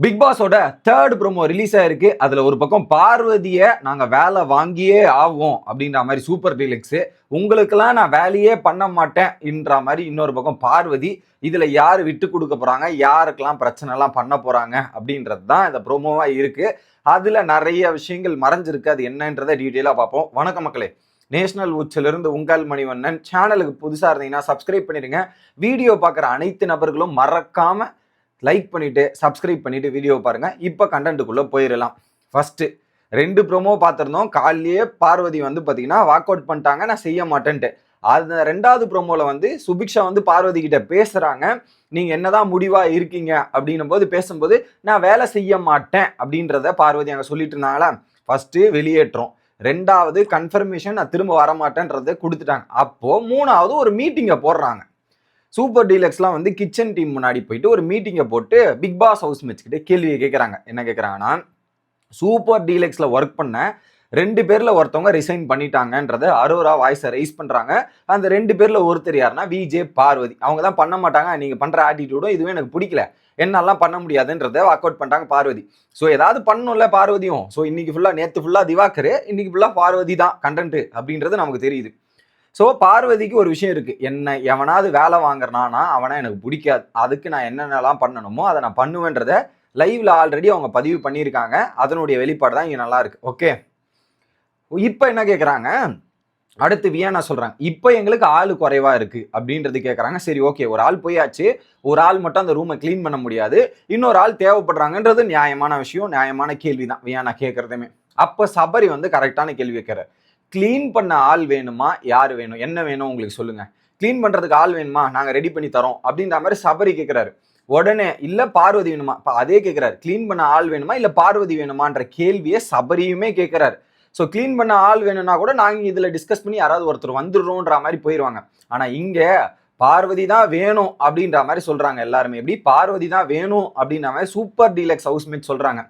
Big பாஸோட third promo release ஆயிருக்கு. அதுல ஒரு பக்கம் பார்வதிய நாங்க வேலை வாங்கியே ஆவோம் அப்படின்ற மாதிரி சூப்பர் டீலக்ஸ், உங்களுக்கெல்லாம் நான் வேலையே பண்ண மாட்டேன் என்ற மாதிரி இன்னொரு பக்கம் பார்வதி. இதுல யாரு விட்டு கொடுக்க போறாங்க, யாருக்கெல்லாம் பிரச்சனை எல்லாம் பண்ண போறாங்க அப்படின்றது தான் இந்த ப்ரோமோவா இருக்கு. அதுல நிறைய விஷயங்கள் மறைஞ்சிருக்கு. அது என்னன்றதை டீட்டெயிலா பார்ப்போம். வணக்கம் மக்களே, நேஷனல் உச்சிலிருந்து உங்கள் மணிவண்ணன். சேனலுக்கு புதுசா இருந்தீங்கன்னா சப்ஸ்கிரைப் பண்ணிடுங்க. வீடியோ பார்க்குற அனைத்து நபர்களும் மறக்காம லைக் பண்ணிட்டு சப்ஸ்கிரைப் பண்ணிட்டு வீடியோ பாருங்க. இப்போ கண்டென்ட்டுக்குள்ள போயிடலாம். ஃபர்ஸ்ட் 2 ப்ரோமோ பார்த்துருந்தோம். காலையிலேயே பார்வதி வந்து பார்த்தீங்கன்னா வாக் அவுட் பண்ணிட்டாங்க, நான் செய்ய மாட்டேன்ட்டு. அது 2வது ப்ரோமோல வந்து சுபிக்ஷா வந்து பார்வதி கிட்ட பேசுறாங்க. நீங்க என்னதான் முடிவா இருக்கீங்க அப்படின்னும் போது பேசும்போது நான் வேலை செய்ய மாட்டேன் அப்படின்றத பார்வதி அங்க சொல்லிட்டு இருந்தாங்களா. ஃபர்ஸ்ட் வெளியேற்றம், 2வது கன்ஃபர்மேஷன் நான் திரும்ப வர மாட்டேன்றதை கொடுத்துட்டாங்க. அப்போ 3வது ஒரு மீட்டிங்கை போடுறாங்க. சூப்பர் டீலக்ஸ்லாம் வந்து கிச்சன் டீம் முன்னாடி போயிட்டு ஒரு மீட்டிங்கை போட்டு பிக் பாஸ் ஹவுஸ் மேட்ச் கிட்ட கேள்வியை கேட்குறாங்க. என்ன கேட்குறாங்கன்னா, சூப்பர் டீலக்ஸ்ல ஒர்க் பண்ண 2 பேர்ல ஒருத்தவங்க ரிசைன் பண்ணிட்டாங்கன்றத அரோரா வாய்ஸை ரைஸ் பண்றாங்க. அந்த 2 பேர்ல ஒருத்தர் யாருன்னா விஜே பார்வதி. அவங்க தான் பண்ண மாட்டாங்க, நீங்க பண்ற ஆட்டிடியூடும் இதுவே எனக்கு பிடிக்கல, என்னெல்லாம் பண்ண முடியாதுன்றத வாக் அவுட் பண்ணிட்டாங்க பார்வதி. ஸோ ஏதாவது பண்ணணும்ல பார்வதியும். ஸோ இன்னைக்கு ஃபுல்லா, நேற்று ஃபுல்லா திவாகர், இன்னைக்கு ஃபுல்லா பார்வதி தான் கண்டென்ட் அப்படின்றது நமக்கு தெரியுது. ஸோ பார்வதிக்கு ஒரு விஷயம் இருக்கு, என்ன எவனாவது வேலை வாங்குறானா அவனை எனக்கு பிடிக்காது, அதுக்கு நான் என்னென்னலாம் பண்ணணுமோ அதை நான் பண்ணுவேன்றத லைவ்ல ஆல்ரெடி அவங்க பதிவு பண்ணியிருக்காங்க. அதனுடைய வெளிப்பாடு தான் இங்க நல்லா இருக்கு. ஓகே, இப்போ என்ன கேட்குறாங்க, அடுத்து வியானா சொல்றாங்க, இப்போ எங்களுக்கு ஆளு குறைவா இருக்கு அப்படின்றது கேட்குறாங்க. சரி ஓகே, ஒரு ஆள் போயாச்சு, ஒரு ஆள் மட்டும் அந்த ரூமை கிளீன் பண்ண முடியாது, இன்னொரு ஆள் தேவைப்படுறாங்கன்றது நியாயமான விஷயம், நியாயமான கேள்வி தான் வியானா கேட்கறதுமே. அப்போ சபரி வந்து கரெக்டான கேள்வி கேட்கிறார். கிளீன் பண்ண ஆள் வேணுமா, யார் வேணும், என்ன வேணும் உங்களுக்கு சொல்லுங்க, கிளீன் பண்றதுக்கு ஆள் வேணுமா, நாங்க ரெடி பண்ணி தரோம் அப்படின்ற மாதிரி சபரி கேட்கிறாரு. உடனே இல்ல பார்வதி வேணுமா, அதே கேட்கிறாரு, கிளீன் பண்ண ஆள் வேணுமா இல்ல பார்வதி வேணுமான்ற கேள்வியை சபரியுமே கேட்கிறாரு. ஸோ கிளீன் பண்ண ஆள் வேணும்னா கூட நாங்க இதுல டிஸ்கஸ் பண்ணி யாராவது ஒருத்தர் வந்துடுறோன்ற மாதிரி போயிடுவாங்க. ஆனா இங்க பார்வதி தான் வேணும் அப்படின்ற மாதிரி சொல்றாங்க எல்லாருமே. எப்படி பார்வதி தான் வேணும் அப்படின்ற மாதிரி சூப்பர் டீலக்ஸ் ஹவுஸ்மேட் சொல்றாங்க.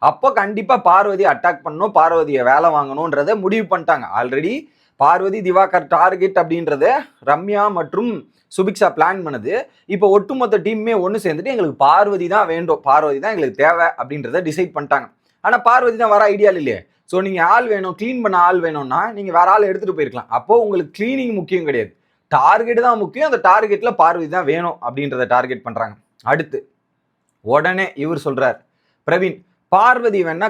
அப்போ கண்டிப்பா பார்வதி அட்டாக் பண்ணணும், பார்வதியை வேலை வாங்கணும்ன்றத முடிவு பண்ணிட்டாங்க. ஆல்ரெடி பார்வதி திவாகர் டார்கெட் அப்படின்றத ரம்யா மற்றும் சுபிக்ஷா பிளான் பண்ணுது. இப்போ ஒட்டுமொத்த டீம்மே ஒன்று சேர்ந்துட்டு எங்களுக்கு பார்வதி தான் வேண்டும், பார்வதி தான் எங்களுக்கு தேவை அப்படின்றத டிசைட் பண்ணிட்டாங்க. ஆனால் பார்வதி தான் வர ஐடியா இல்லையே. ஸோ நீங்கள் ஆள் வேணும், க்ளீன் பண்ண ஆள் வேணும்னா நீங்கள் வேற ஆள் எடுத்துகிட்டு போயிருக்கலாம். அப்போ உங்களுக்கு கிளீனிங் முக்கியம் கிடையாது, டார்கெட் தான் முக்கியம். அந்த டார்கெட்டில் பார்வதி தான் வேணும் அப்படின்றத டார்கெட் பண்ணுறாங்க. அடுத்து உடனே இவர் சொல்றார், பிரவீன், பார்வதி வேணா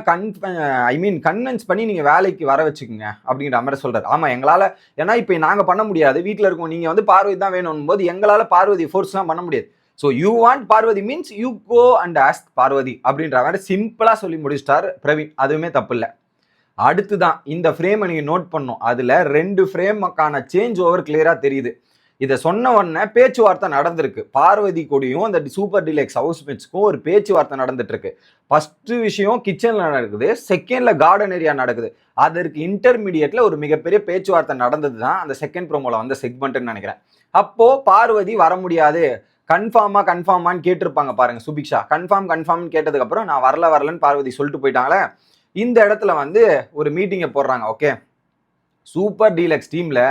கன்வின்ஸ் பண்ணி நீங்க வேலைக்கு வர வச்சுக்கோங்க அப்படிங்கிற மாதிரி சொல்றாரு. ஆமா எங்களால, ஏன்னா இப்ப நாங்க பண்ண முடியாது, வீட்டுல இருக்கோம், நீங்க வந்து பார்வதி தான் வேணும் போது எங்களால பார்வதி ஃபோர்ஸ்லாம் பண்ண முடியாது. So you want Parvati means you go and ask Parvati அப்படின்ற மாதிரி சிம்பிளா சொல்லி முடிச்சிட்டார் பிரவீன். அதுவுமே தப்பு இல்லை. அடுத்துதான் இந்த ஃப்ரேமை நீங்க நோட் பண்ணும். அதுல 2 ஃப்ரேமுக்கான சேஞ்ச் ஓவர் கிளியரா தெரியுது. இதை சொன்ன உடனே பேச்சுவார்த்தை நடந்திருக்கு. பார்வதி கூடயும் அந்த சூப்பர் டீலக்ஸ் ஹவுஸ்மேட்ஸ்க்கும் ஒரு பேச்சுவார்த்தை நடந்துட்டு இருக்கு. ஃபர்ஸ்ட் விஷயம் கிச்சன்ல நடக்குது, செகண்ட்ல கார்டன் ஏரியா நடக்குது. அதற்கு இன்டர்மீடியட்ல ஒரு மிகப்பெரிய பேச்சுவார்த்தை நடந்தது தான் அந்த செகண்ட் ப்ரோமோல வந்த செக்மெண்ட்னு நினைக்கிறேன். அப்போ பார்வதி வர முடியாது, கன்ஃபார்மான்னு கேட்டிருப்பாங்க பாருங்க சுபிக்ஷா. கன்ஃபார்ம்னு கேட்டதுக்கு அப்புறம் நான் வரலன்னு பார்வதி சொல்லிட்டு போயிட்டாங்களே. இந்த இடத்துல வந்து ஒரு மீட்டிங்கை போடுறாங்க. ஓகே, சூப்பர் டீலக்ஸ் டீம்ல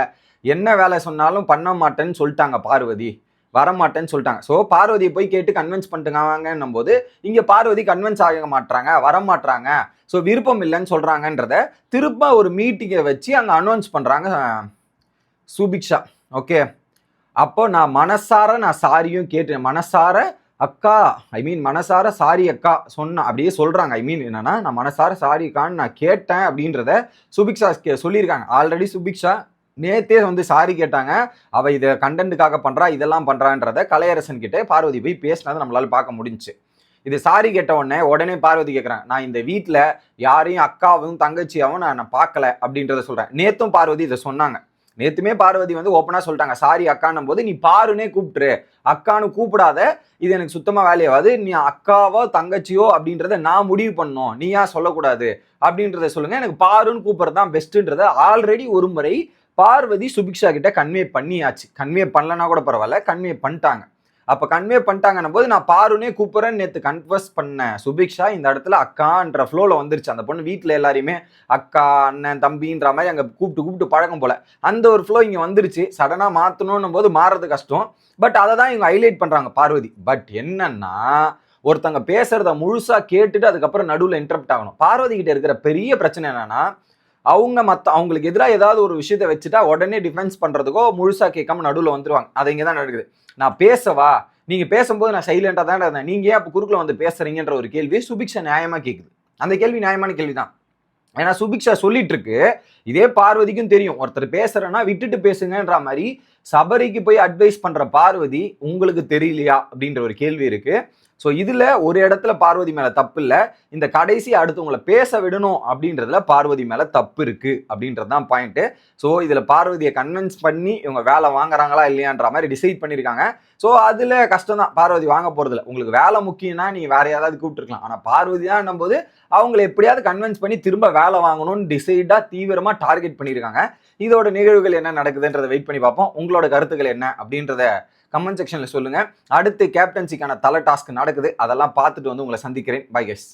என்ன வேலை சொன்னாலும் பண்ண மாட்டேன்னு சொல்லிட்டாங்க, பார்வதி வரமாட்டேன்னு சொல்லிட்டாங்க. ஸோ பார்வதியை போய் கேட்டு கன்வின்ஸ் பண்ணிட்டுங்கும் போது இங்கே பார்வதி கன்வின்ஸ் ஆக மாட்டாங்க, வரமாட்டாங்க, ஸோ விருப்பம் இல்லைன்னு சொல்றாங்கன்றத திரும்ப ஒரு மீட்டிங்கை வச்சு அங்கே அனௌன்ஸ் பண்றாங்க சுபிக்ஷா. ஓகே, அப்போ நான் மனசார சாரியும் கேட்டேன், மனசார அக்கா மனசார சாரி அக்கா சொன்ன அப்படியே சொல்றாங்க. என்னன்னா நான் மனசார சாரி அக்கான்னு நான் கேட்டேன் அப்படின்றத சுபிக்ஷா சொல்லியிருக்காங்க. ஆல்ரெடி சுபிக்ஷா நேத்தே வந்து சாரி கேட்டாங்க, அவ இதை கண்டென்ட்டுக்காக பண்றா, இதெல்லாம் பண்றான்றத கலையரசன் கிட்ட பார்வதி போய் பேசினதை நம்மளால பார்க்க முடிஞ்சுச்சு. இது சாரி கேட்ட உடனே பார்வதி கேட்கறாங்க, நான் இந்த வீட்டுல யாரையும் அக்காவும் தங்கச்சியாவும் நான் பார்க்கல அப்படின்றத சொல்றேன். நேத்தும் பார்வதி இதை சொன்னாங்க. நேத்துமே பார்வதி வந்து ஓப்பனா சொல்லிட்டாங்க, சாரி அக்கான்னும் போது நீ பாருன்னே கூப்பிட்டுரு, அக்கான்னு கூப்பிடாத, இது எனக்கு சுத்தமா வேலையாவது, நீ அக்காவோ தங்கச்சியோ அப்படின்றத நான் முடிவு பண்ணணும், நீ ஏன் சொல்லக்கூடாது அப்படின்றத சொல்லுங்க, எனக்கு பாருன்னு கூப்பிடுறது தான் பெஸ்ட்ன்றத ஆல்ரெடி ஒரு முறை பார்வதி சுபிக்ஷா கிட்ட கன்வே பண்ணியாச்சு. கன்வே பண்ணலன்னா கூட பரவாயில்ல, கன்வே பண்ணிட்டாங்க. அப்ப கன்வே பண்ணிட்டாங்கன்னும் போது நான் பாருனே கூப்பிடுறேன்னு நேற்று கன்வர்ஸ் பண்ண சுபிக்ஷா இந்த இடத்துல அக்கான்ற ஃப்ளோல வந்துருச்சு. அந்த பொண்ணு வீட்டில் எல்லாரையுமே அக்கா அண்ணன் தம்பின்ற மாதிரி அங்கே கூப்பிட்டு பழக்கம் போல அந்த ஒரு ஃப்ளோ இங்கே வந்துருச்சு. சடனாக மாற்றணும் போது மாறுறது கஷ்டம். பட் அதை தான் இவங்க ஹைலைட் பண்றாங்க பார்வதி. பட் என்னன்னா ஒருத்தங்க பேசுறத முழுசா கேட்டுட்டு அதுக்கப்புறம் நடுவில் இன்டரப்ட் ஆகணும். பார்வதி கிட்ட இருக்கிற பெரிய பிரச்சனை என்னன்னா, அவங்களுக்கு எதிராக ஏதாவது ஒரு விஷயத்த வச்சுட்டா உடனே டிஃபென்ஸ் பண்றதுக்கோ முழுசா கேட்காம நடுவில் வந்துருவாங்க. அது இங்கே தான் நடக்குது. நான் பேசவா, நீங்க பேசும்போது நான் சைலண்டா தான் இருந்தேன், நீங்க ஏன் அப்ப குறுக்குல வந்து பேசுறீங்கன்ற ஒரு கேள்வி சுபிக்ஷா நியாயமா கேக்குது. அந்த கேள்வி நியாயமான கேள்விதான். ஏன்னா சுபிக்ஷா சொல்லிட்டு இருக்கு, இதே பார்வதிக்கும் தெரியும் ஒருத்தர் பேசுறேன்னா விட்டுட்டு பேசுங்கன்ற மாதிரி சபரிக்கு போய் அட்வைஸ் பண்ற பார்வதி உங்களுக்கு தெரியலையா அப்படின்ற ஒரு கேள்வி இருக்கு. ஸோ இதுல ஒரு இடத்துல பார்வதி மேல தப்பு இல்லை, இந்த கடைசி அடுத்தவங்களை பேச விடணும் அப்படின்றதுல பார்வதி மேல தப்பு இருக்கு அப்படின்றது தான் பாயிண்ட். ஸோ இதுல பார்வதியை கன்வின்ஸ் பண்ணி இவங்க வேலை வாங்குறாங்களா இல்லையான்ற மாதிரி டிசைட் பண்ணியிருக்காங்க. ஸோ அதுல கஷ்டம் தான், பார்வதி வாங்க போறதில்ல. உங்களுக்கு வேலை முக்கியம்னா நீ வேற யாராவது கூப்பிட்டுருக்கலாம். ஆனா பார்வதி தான் போது அவங்களை எப்படியாவது கன்வின்ஸ் பண்ணி திரும்ப வேலை வாங்கணும்னு டிசைடா தீவிரமா டார்கெட் பண்ணியிருக்காங்க. இதோட நிகழ்வுகள் என்ன நடக்குதுன்றதை வெயிட் பண்ணி பார்ப்போம். உங்களோட கருத்துக்கள் என்ன அப்படின்றத கமெண்ட் செக்ஷன்ல சொல்லுங்க. அடுத்து கேப்டன்சிக்கான தலை டாஸ்க் நடக்குது, அதெல்லாம் பார்த்துட்டு வந்து உங்களை சந்திக்கிறேன். Bye guys.